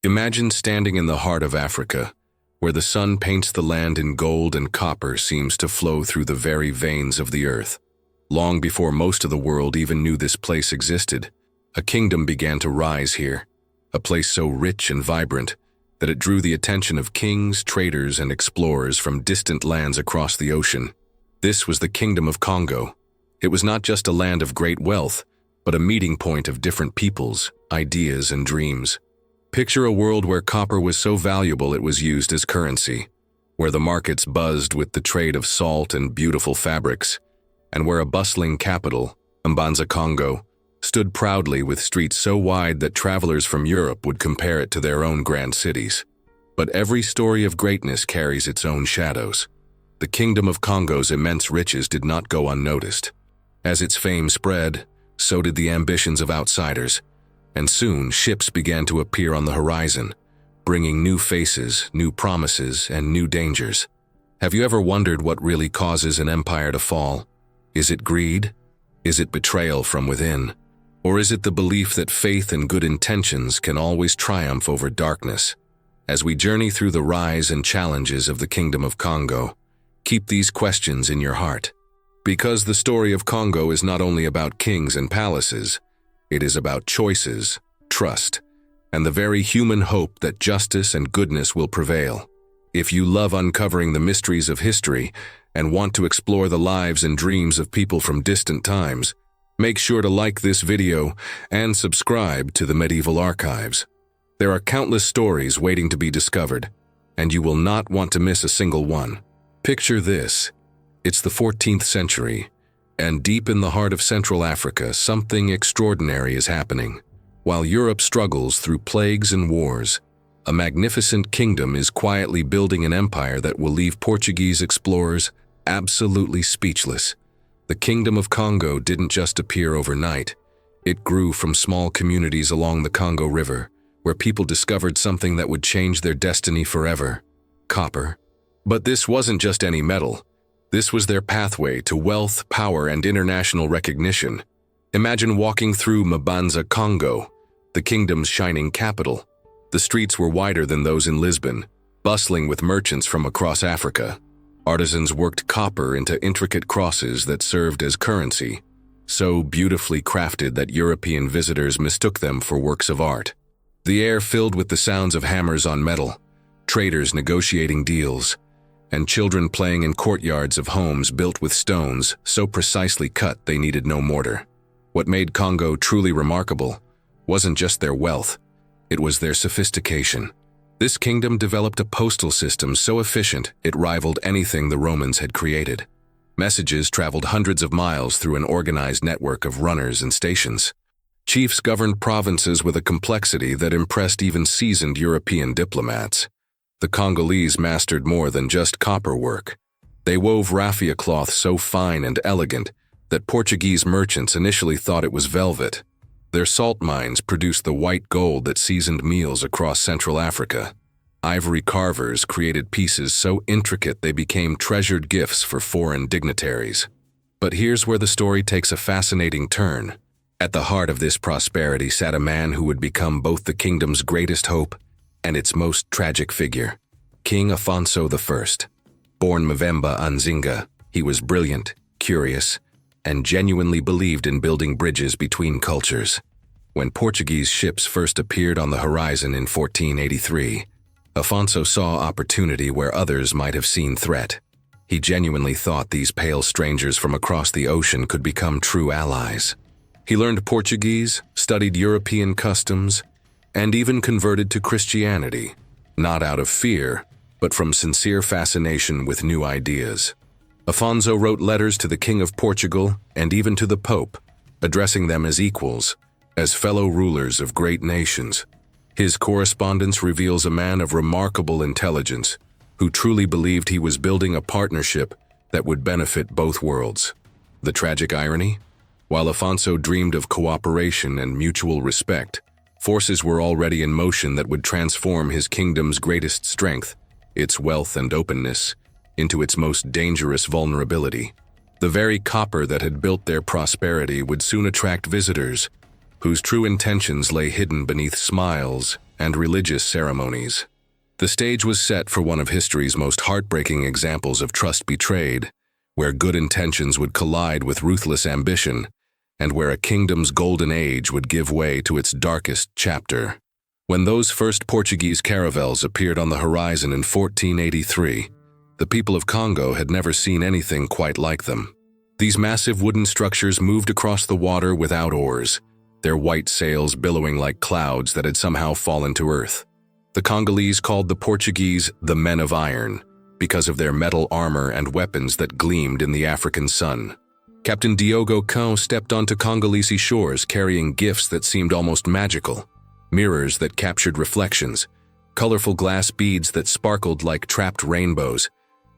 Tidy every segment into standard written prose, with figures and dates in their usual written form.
Imagine standing in the heart of Africa, where the sun paints the land in gold and copper seems to flow through the very veins of the earth. Long before most of the world even knew this place existed, a kingdom began to rise here, a place so rich and vibrant that it drew the attention of kings, traders, and explorers from distant lands across the ocean. This was the Kingdom of Kongo. It was not just a land of great wealth, but a meeting point of different peoples, ideas, and dreams. Picture a world where copper was so valuable it was used as currency, where the markets buzzed with the trade of salt and beautiful fabrics, and where a bustling capital, Mbanza-Kongo, stood proudly with streets so wide that travelers from Europe would compare it to their own grand cities. But every story of greatness carries its own shadows. The Kingdom of Kongo's immense riches did not go unnoticed. As its fame spread, so did the ambitions of outsiders, and soon ships began to appear on the horizon, bringing new faces, new promises, and new dangers. Have you ever wondered what really causes an empire to fall? Is it greed? Is it betrayal from within? Or is it the belief that faith and good intentions can always triumph over darkness? As we journey through the rise and challenges of the Kingdom of Kongo, keep these questions in your heart. Because the story of Kongo is not only about kings and palaces, it is about choices, trust, and the very human hope that justice and goodness will prevail. If you love uncovering the mysteries of history and want to explore the lives and dreams of people from distant times, make sure to like this video and subscribe to the Medieval Archives. There are countless stories waiting to be discovered, and you will not want to miss a single one. Picture this. It's the 14th century, and deep in the heart of Central Africa, something extraordinary is happening. While Europe struggles through plagues and wars, a magnificent kingdom is quietly building an empire that will leave Portuguese explorers absolutely speechless. The Kingdom of Kongo didn't just appear overnight. It grew from small communities along the Congo River, where people discovered something that would change their destiny forever: copper. But this wasn't just any metal. This was their pathway to wealth, power, and international recognition. Imagine walking through Mbanza-Kongo, the kingdom's shining capital. The streets were wider than those in Lisbon, bustling with merchants from across Africa. Artisans worked copper into intricate crosses that served as currency, so beautifully crafted that European visitors mistook them for works of art. The air filled with the sounds of hammers on metal, traders negotiating deals, and children playing in courtyards of homes built with stones so precisely cut they needed no mortar. What made Kongo truly remarkable wasn't just their wealth, it was their sophistication. This kingdom developed a postal system so efficient it rivaled anything the Romans had created. Messages traveled hundreds of miles through an organized network of runners and stations. Chiefs governed provinces with a complexity that impressed even seasoned European diplomats. The Congolese mastered more than just copper work. They wove raffia cloth so fine and elegant that Portuguese merchants initially thought it was velvet. Their salt mines produced the white gold that seasoned meals across Central Africa. Ivory carvers created pieces so intricate they became treasured gifts for foreign dignitaries. But here's where the story takes a fascinating turn. At the heart of this prosperity sat a man who would become both the kingdom's greatest hope and its most tragic figure: King Afonso I. Born Mbanza-Kongo, he was brilliant, curious, and genuinely believed in building bridges between cultures. When Portuguese ships first appeared on the horizon in 1483, Afonso saw opportunity where others might have seen threat. He genuinely thought these pale strangers from across the ocean could become true allies. He learned Portuguese, studied European customs, and even converted to Christianity, not out of fear, but from sincere fascination with new ideas. Afonso wrote letters to the King of Portugal and even to the Pope, addressing them as equals, as fellow rulers of great nations. His correspondence reveals a man of remarkable intelligence who truly believed he was building a partnership that would benefit both worlds. The tragic irony? While Afonso dreamed of cooperation and mutual respect, forces were already in motion that would transform his kingdom's greatest strength, its wealth and openness, into its most dangerous vulnerability. The very copper that had built their prosperity would soon attract visitors, whose true intentions lay hidden beneath smiles and religious ceremonies. The stage was set for one of history's most heartbreaking examples of trust betrayed, where good intentions would collide with ruthless ambition, and where a kingdom's golden age would give way to its darkest chapter. When those first Portuguese caravels appeared on the horizon in 1483, the people of Congo had never seen anything quite like them. These massive wooden structures moved across the water without oars, their white sails billowing like clouds that had somehow fallen to earth. The Congolese called the Portuguese the Men of Iron, because of their metal armor and weapons that gleamed in the African sun. Captain Diogo Cão stepped onto Congolese shores carrying gifts that seemed almost magical, mirrors that captured reflections, colorful glass beads that sparkled like trapped rainbows,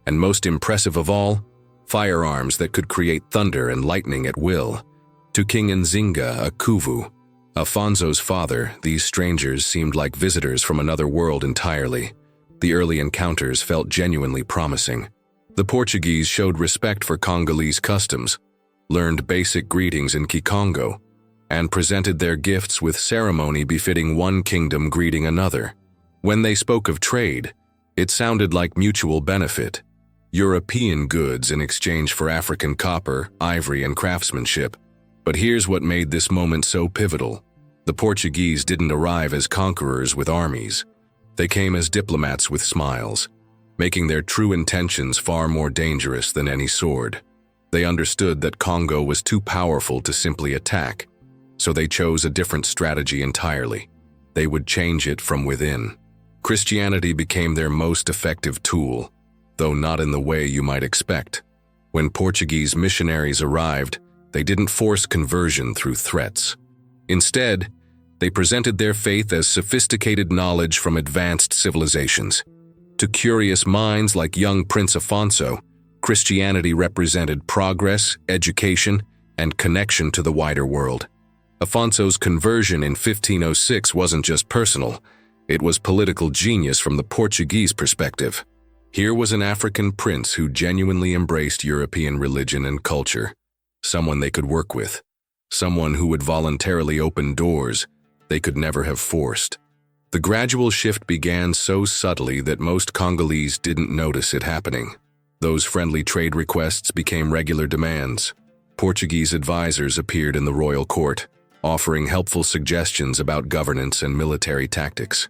and most impressive of all, firearms that could create thunder and lightning at will. To King Nzinga, a Kuvu, Afonso's father, these strangers seemed like visitors from another world entirely. The early encounters felt genuinely promising. The Portuguese showed respect for Congolese customs, learned basic greetings in Kikongo, and presented their gifts with ceremony befitting one kingdom greeting another. When they spoke of trade, it sounded like mutual benefit. European goods in exchange for African copper, ivory, and craftsmanship. But here's what made this moment so pivotal. The Portuguese didn't arrive as conquerors with armies. They came as diplomats with smiles, making their true intentions far more dangerous than any sword. They understood that Congo was too powerful to simply attack, so they chose a different strategy entirely. They would change it from within. Christianity became their most effective tool, though not in the way you might expect. When Portuguese missionaries arrived, they didn't force conversion through threats. Instead, they presented their faith as sophisticated knowledge from advanced civilizations. To curious minds like young Prince Afonso, Christianity represented progress, education, and connection to the wider world. Afonso's conversion in 1506 wasn't just personal, it was political genius from the Portuguese perspective. Here was an African prince who genuinely embraced European religion and culture, someone they could work with, someone who would voluntarily open doors they could never have forced. The gradual shift began so subtly that most Congolese didn't notice it happening. Those friendly trade requests became regular demands. Portuguese advisors appeared in the royal court, offering helpful suggestions about governance and military tactics.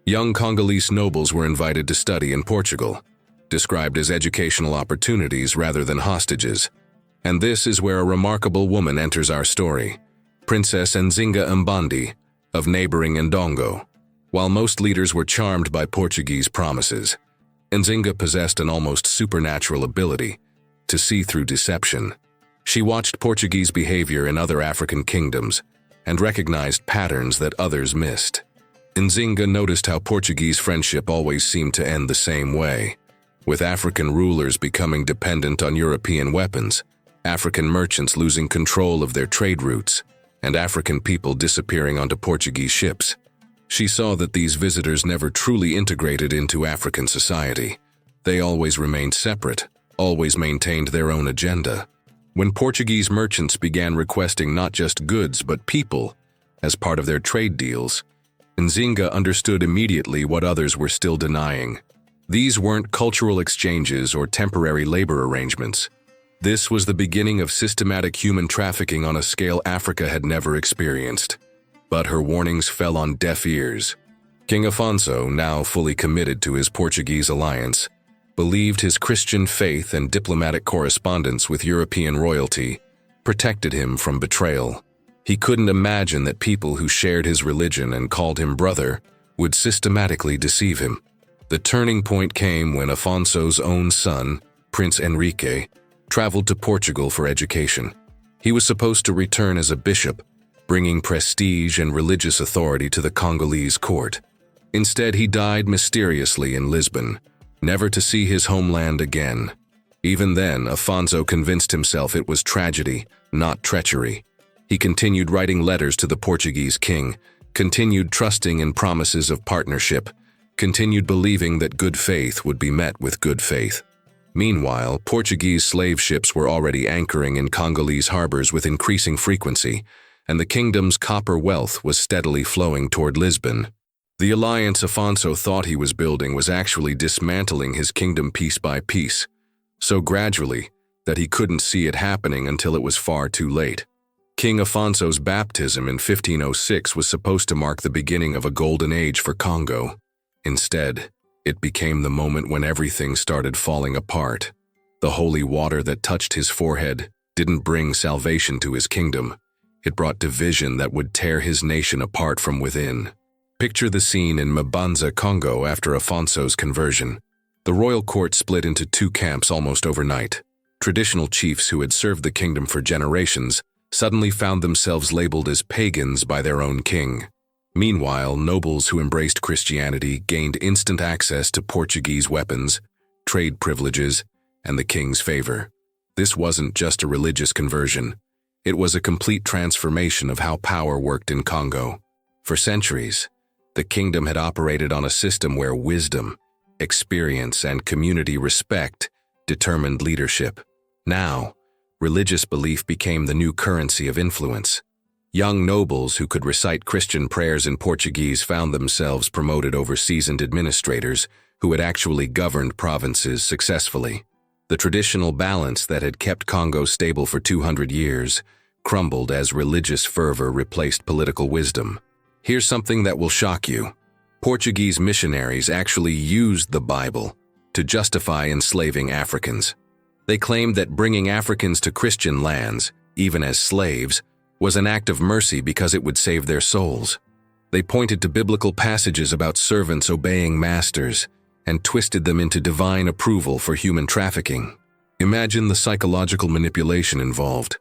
Young Congolese nobles were invited to study in Portugal, described as educational opportunities rather than hostages. And this is where a remarkable woman enters our story, Princess Nzinga Mbande of neighboring Ndongo. While most leaders were charmed by Portuguese promises, Nzinga possessed an almost supernatural ability to see through deception. She watched Portuguese behavior in other African kingdoms and recognized patterns that others missed. Nzinga noticed how Portuguese friendship always seemed to end the same way, with African rulers becoming dependent on European weapons, African merchants losing control of their trade routes, and African people disappearing onto Portuguese ships. She saw that these visitors never truly integrated into African society. They always remained separate, always maintained their own agenda. When Portuguese merchants began requesting not just goods but people as part of their trade deals, Nzinga understood immediately what others were still denying. These weren't cultural exchanges or temporary labor arrangements. This was the beginning of systematic human trafficking on a scale Africa had never experienced. But her warnings fell on deaf ears. King Afonso, now fully committed to his Portuguese alliance, believed his Christian faith and diplomatic correspondence with European royalty protected him from betrayal. He couldn't imagine that people who shared his religion and called him brother would systematically deceive him. The turning point came when Afonso's own son, Prince Henrique, traveled to Portugal for education. He was supposed to return as a bishop, bringing prestige and religious authority to the Congolese court. Instead, he died mysteriously in Lisbon, never to see his homeland again. Even then, Afonso convinced himself it was tragedy, not treachery. He continued writing letters to the Portuguese king, continued trusting in promises of partnership, continued believing that good faith would be met with good faith. Meanwhile, Portuguese slave ships were already anchoring in Congolese harbors with increasing frequency, and the kingdom's copper wealth was steadily flowing toward Lisbon. The alliance Afonso thought he was building was actually dismantling his kingdom piece by piece, so gradually that he couldn't see it happening until it was far too late. King Afonso's baptism in 1506 was supposed to mark the beginning of a golden age for Congo. Instead, it became the moment when everything started falling apart. The holy water that touched his forehead didn't bring salvation to his kingdom. It brought division that would tear his nation apart from within. Picture the scene in Mbanza-Kongo after Afonso's conversion. The royal court split into two camps almost overnight. Traditional chiefs who had served the kingdom for generations suddenly found themselves labeled as pagans by their own king. Meanwhile, nobles who embraced Christianity gained instant access to Portuguese weapons, trade privileges, and the king's favor. This wasn't just a religious conversion. It was a complete transformation of how power worked in Congo. For centuries, the kingdom had operated on a system where wisdom, experience, and community respect determined leadership. Now, religious belief became the new currency of influence. Young nobles who could recite Christian prayers in Portuguese found themselves promoted over seasoned administrators who had actually governed provinces successfully. The traditional balance that had kept Congo stable for 200 years crumbled as religious fervor replaced political wisdom. Here's something that will shock you. Portuguese missionaries actually used the Bible to justify enslaving Africans. They claimed that bringing Africans to Christian lands, even as slaves, was an act of mercy because it would save their souls. They pointed to biblical passages about servants obeying masters and twisted them into divine approval for human trafficking. Imagine the psychological manipulation involved,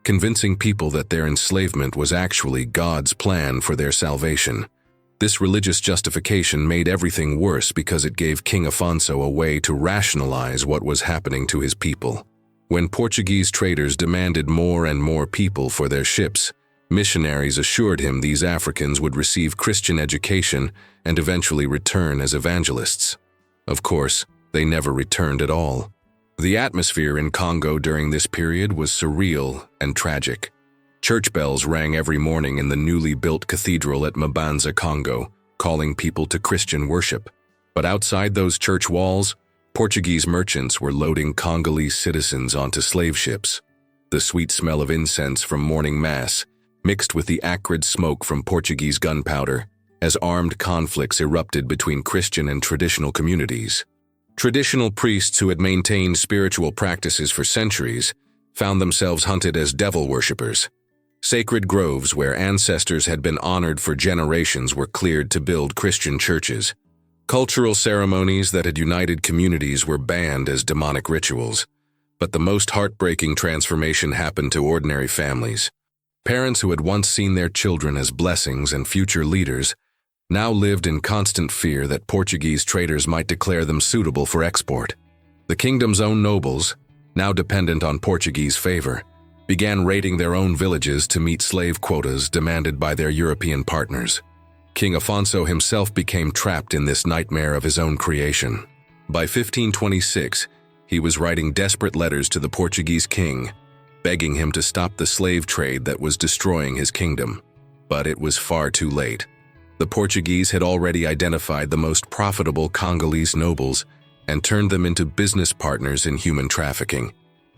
convincing people that their enslavement was actually God's plan for their salvation. This religious justification made everything worse because it gave King Afonso a way to rationalize what was happening to his people. When Portuguese traders demanded more and more people for their ships, missionaries assured him these Africans would receive Christian education and eventually return as evangelists. Of course, they never returned at all. The atmosphere in Congo during this period was surreal and tragic. Church bells rang every morning in the newly built cathedral at Mbanza-Kongo, calling people to Christian worship. But outside those church walls, Portuguese merchants were loading Congolese citizens onto slave ships. The sweet smell of incense from morning mass mixed with the acrid smoke from Portuguese gunpowder as armed conflicts erupted between Christian and traditional communities. Traditional priests who had maintained spiritual practices for centuries found themselves hunted as devil worshippers. Sacred groves where ancestors had been honored for generations were cleared to build Christian churches. Cultural ceremonies that had united communities were banned as demonic rituals. But the most heartbreaking transformation happened to ordinary families. Parents who had once seen their children as blessings and future leaders now lived in constant fear that Portuguese traders might declare them suitable for export. The kingdom's own nobles, now dependent on Portuguese favor, began raiding their own villages to meet slave quotas demanded by their European partners. King Afonso himself became trapped in this nightmare of his own creation. By 1526, he was writing desperate letters to the Portuguese king, begging him to stop the slave trade that was destroying his kingdom. But it was far too late. The Portuguese had already identified the most profitable Congolese nobles and turned them into business partners in human trafficking.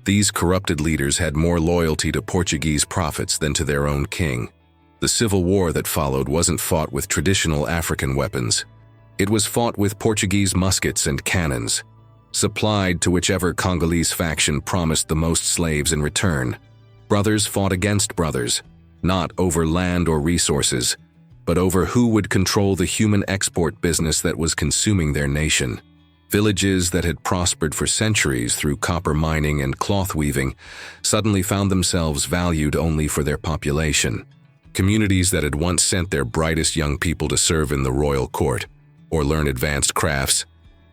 These corrupted leaders had more loyalty to Portuguese profits than to their own king. The civil war that followed wasn't fought with traditional African weapons. It was fought with Portuguese muskets and cannons, supplied to whichever Congolese faction promised the most slaves in return. Brothers fought against brothers, not over land or resources, but over who would control the human export business that was consuming their nation. Villages that had prospered for centuries through copper mining and cloth weaving suddenly found themselves valued only for their population. Communities that had once sent their brightest young people to serve in the royal court or learn advanced crafts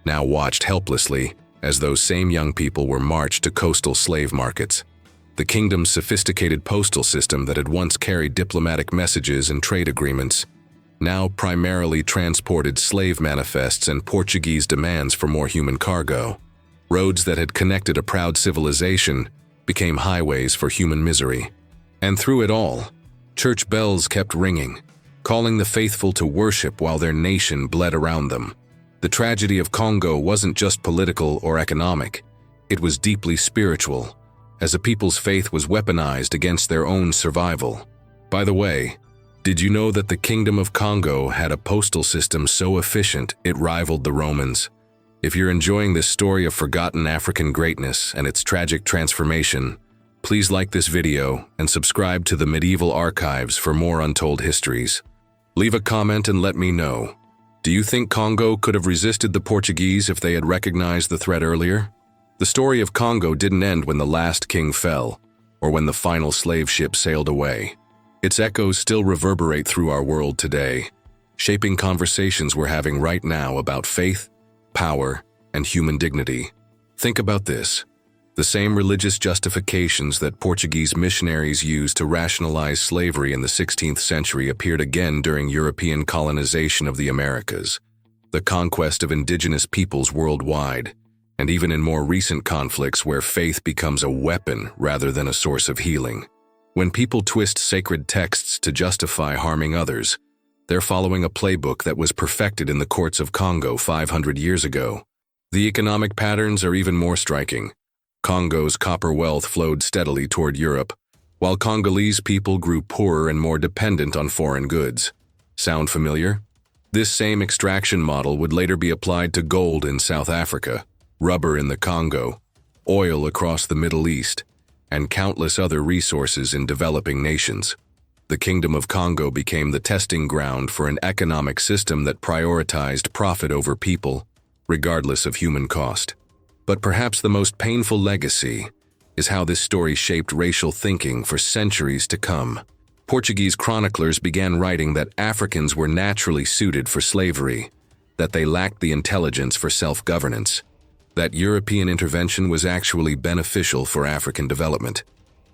now watched helplessly as those same young people were marched to coastal slave markets. The kingdom's sophisticated postal system that had once carried diplomatic messages and trade agreements now primarily transported slave manifests and Portuguese demands for more human cargo. Roads that had connected a proud civilization became highways for human misery. And through it all, church bells kept ringing. calling the faithful to worship while their nation bled around them. The tragedy of Congo wasn't just political or economic, it was deeply spiritual, as a people's faith was weaponized against their own survival. By the way, did you know that the Kingdom of Kongo had a postal system so efficient it rivaled the Romans? If you're enjoying this story of forgotten African greatness and its tragic transformation, please like this video and subscribe to the Medieval Archives for more untold histories. Leave a comment and let me know. Do you think Congo could have resisted the Portuguese if they had recognized the threat earlier? The story of Congo didn't end when the last king fell, or when the final slave ship sailed away. Its echoes still reverberate through our world today, shaping conversations we're having right now about faith, power, and human dignity. Think about this. The same religious justifications that Portuguese missionaries used to rationalize slavery in the 16th century appeared again during European colonization of the Americas, the conquest of indigenous peoples worldwide, and even in more recent conflicts where faith becomes a weapon rather than a source of healing. When people twist sacred texts to justify harming others, they're following a playbook that was perfected in the courts of Congo 500 years ago. The economic patterns are even more striking. Congo's copper wealth flowed steadily toward Europe, while Congolese people grew poorer and more dependent on foreign goods. Sound familiar? This same extraction model would later be applied to gold in South Africa, rubber in the Congo, oil across the Middle East, and countless other resources in developing nations. The Kingdom of Kongo became the testing ground for an economic system that prioritized profit over people, regardless of human cost. But perhaps the most painful legacy is how this story shaped racial thinking for centuries to come. Portuguese chroniclers began writing that Africans were naturally suited for slavery, that they lacked the intelligence for self-governance, that European intervention was actually beneficial for African development.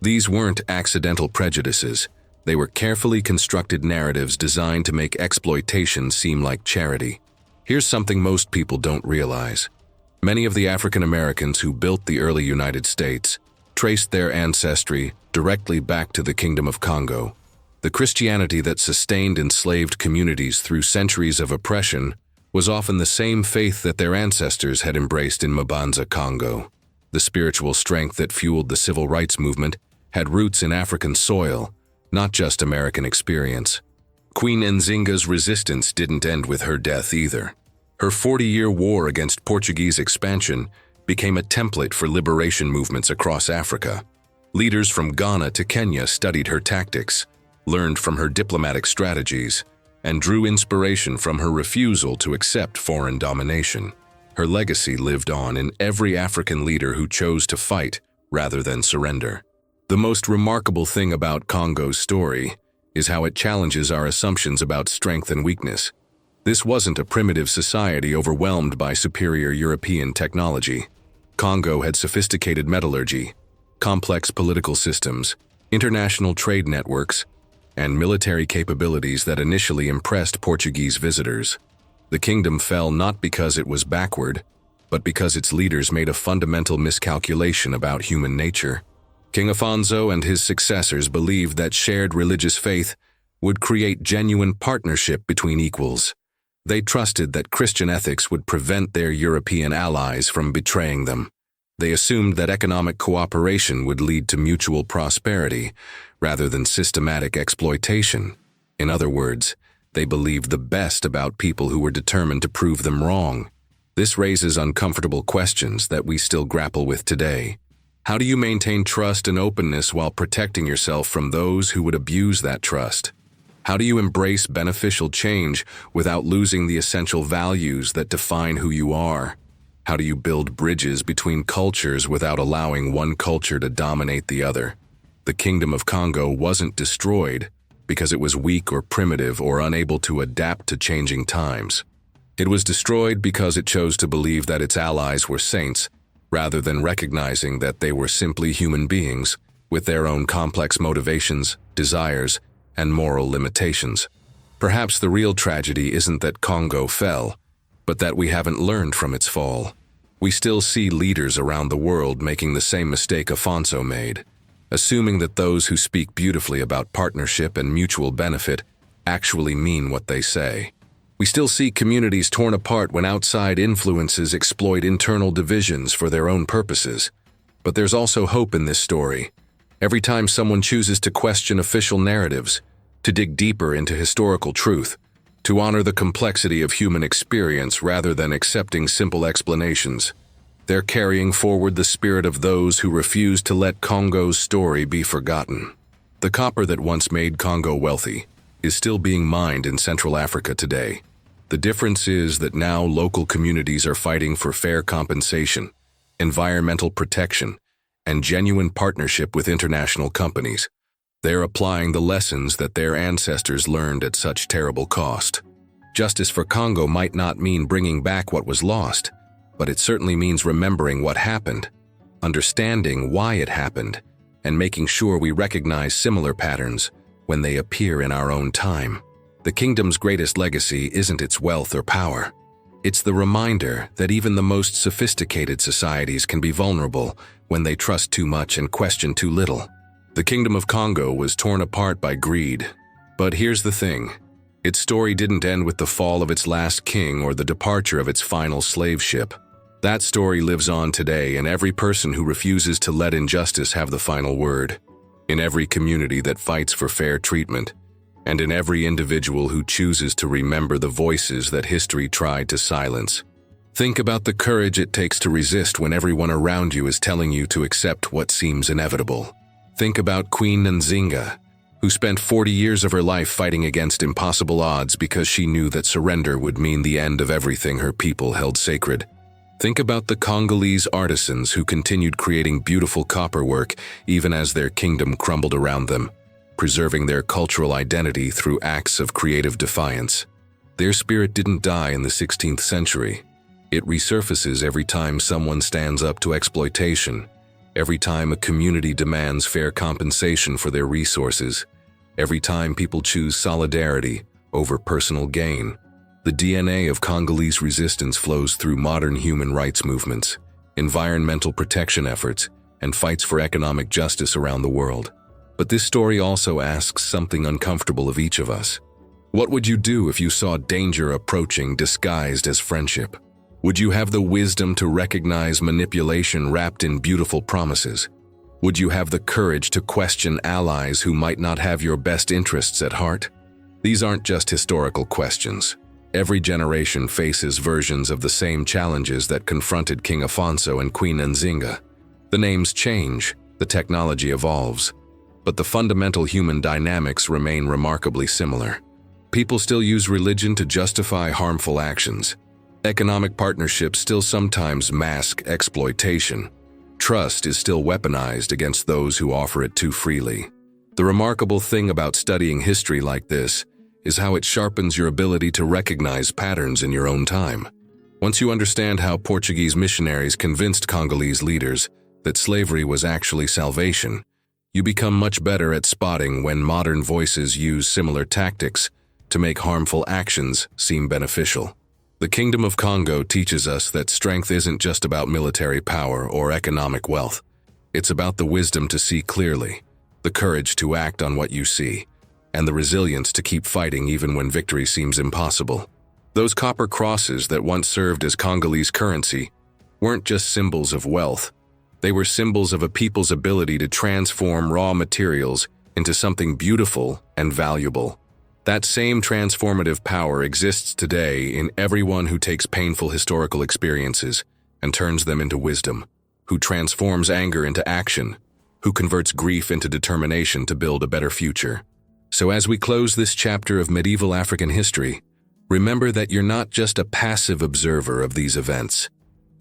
These weren't accidental prejudices. They were carefully constructed narratives designed to make exploitation seem like charity. Here's something most people don't realize. Many of the African Americans who built the early United States traced their ancestry directly back to the Kingdom of Kongo. The Christianity that sustained enslaved communities through centuries of oppression was often the same faith that their ancestors had embraced in Mbanza-Kongo. The spiritual strength that fueled the civil rights movement had roots in African soil, not just American experience. Queen Nzinga's resistance didn't end with her death either. Her 40-year war against Portuguese expansion became a template for liberation movements across Africa. Leaders from Ghana to Kenya studied her tactics, learned from her diplomatic strategies, and drew inspiration from her refusal to accept foreign domination. Her legacy lived on in every African leader who chose to fight rather than surrender. The most remarkable thing about Congo's story is how it challenges our assumptions about strength and weakness. This wasn't a primitive society overwhelmed by superior European technology. Congo had sophisticated metallurgy, complex political systems, international trade networks, and military capabilities that initially impressed Portuguese visitors. The kingdom fell not because it was backward, but because its leaders made a fundamental miscalculation about human nature. King Afonso and his successors believed that shared religious faith would create genuine partnership between equals. They trusted that Christian ethics would prevent their European allies from betraying them. They assumed that economic cooperation would lead to mutual prosperity rather than systematic exploitation. In other words, they believed the best about people who were determined to prove them wrong. This raises uncomfortable questions that we still grapple with today. How do you maintain trust and openness while protecting yourself from those who would abuse that trust? How do you embrace beneficial change without losing the essential values that define who you are? How do you build bridges between cultures without allowing one culture to dominate the other? The Kingdom of Kongo wasn't destroyed because it was weak or primitive or unable to adapt to changing times. It was destroyed because it chose to believe that its allies were saints, rather than recognizing that they were simply human beings with their own complex motivations, desires, and moral limitations. Perhaps the real tragedy isn't that Congo fell, but that we haven't learned from its fall. We still see leaders around the world making the same mistake Afonso made, assuming that those who speak beautifully about partnership and mutual benefit actually mean what they say. We still see communities torn apart when outside influences exploit internal divisions for their own purposes. But there's also hope in this story. Every time someone chooses to question official narratives, to dig deeper into historical truth, to honor the complexity of human experience rather than accepting simple explanations, they're carrying forward the spirit of those who refuse to let Congo's story be forgotten. The copper that once made Congo wealthy is still being mined in Central Africa today. The difference is that now local communities are fighting for fair compensation, environmental protection, and genuine partnership with international companies. They're applying the lessons that their ancestors learned at such terrible cost. Justice for Congo might not mean bringing back what was lost, but it certainly means remembering what happened, understanding why it happened, and making sure we recognize similar patterns when they appear in our own time. The kingdom's greatest legacy isn't its wealth or power. It's the reminder that even the most sophisticated societies can be vulnerable when they trust too much and question too little. The Kingdom of Kongo was torn apart by greed. But here's the thing. Its story didn't end with the fall of its last king or the departure of its final slave ship. That story lives on today in every person who refuses to let injustice have the final word, in every community that fights for fair treatment, and in every individual who chooses to remember the voices that history tried to silence. Think about the courage it takes to resist when everyone around you is telling you to accept what seems inevitable. Think about Queen Nzinga, who spent 40 years of her life fighting against impossible odds because she knew that surrender would mean the end of everything her people held sacred. Think about the Congolese artisans who continued creating beautiful copperwork even as their kingdom crumbled around them, preserving their cultural identity through acts of creative defiance. Their spirit didn't die in the 16th century. It resurfaces every time someone stands up to exploitation, every time a community demands fair compensation for their resources, every time people choose solidarity over personal gain. The DNA of Congolese resistance flows through modern human rights movements, environmental protection efforts, and fights for economic justice around the world. But this story also asks something uncomfortable of each of us. What would you do if you saw danger approaching disguised as friendship? Would you have the wisdom to recognize manipulation wrapped in beautiful promises? Would you have the courage to question allies who might not have your best interests at heart? These aren't just historical questions. Every generation faces versions of the same challenges that confronted King Afonso and Queen Nzinga. The names change, the technology evolves, but the fundamental human dynamics remain remarkably similar. People still use religion to justify harmful actions. Economic partnerships still sometimes mask exploitation. Trust is still weaponized against those who offer it too freely. The remarkable thing about studying history like this is how it sharpens your ability to recognize patterns in your own time. Once you understand how Portuguese missionaries convinced Congolese leaders that slavery was actually salvation, you become much better at spotting when modern voices use similar tactics to make harmful actions seem beneficial. The Kingdom of Kongo teaches us that strength isn't just about military power or economic wealth. It's about the wisdom to see clearly, the courage to act on what you see, and the resilience to keep fighting even when victory seems impossible. Those copper crosses that once served as Congolese currency weren't just symbols of wealth. They were symbols of a people's ability to transform raw materials into something beautiful and valuable. That same transformative power exists today in everyone who takes painful historical experiences and turns them into wisdom, who transforms anger into action, who converts grief into determination to build a better future. So as we close this chapter of medieval African history, remember that you're not just a passive observer of these events.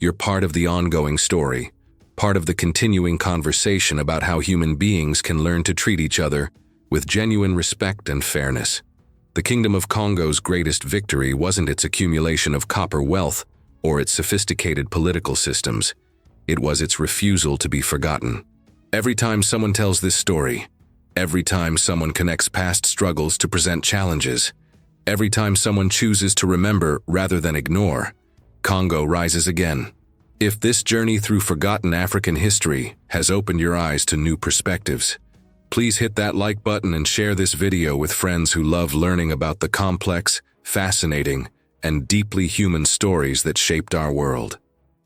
You're part of the ongoing story, part of the continuing conversation about how human beings can learn to treat each other with genuine respect and fairness. The Kingdom of Kongo's greatest victory wasn't its accumulation of copper wealth or its sophisticated political systems. It was its refusal to be forgotten. Every time someone tells this story, every time someone connects past struggles to present challenges, every time someone chooses to remember rather than ignore, Kongo rises again. If this journey through forgotten African history has opened your eyes to new perspectives, Please hit that like button and share this video with friends who love learning about the complex, fascinating, and deeply human stories that shaped our world.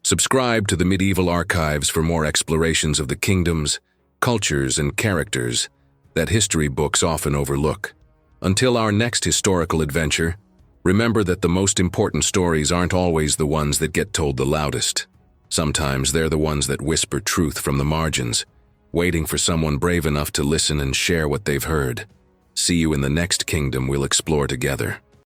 Subscribe to the Medieval Archives for more explorations of the kingdoms, cultures, and characters that history books often overlook. Until our next historical adventure, remember that the most important stories aren't always the ones that get told the loudest. Sometimes they're the ones that whisper truth from the margins, waiting for someone brave enough to listen and share what they've heard. See you in the next kingdom we'll explore together.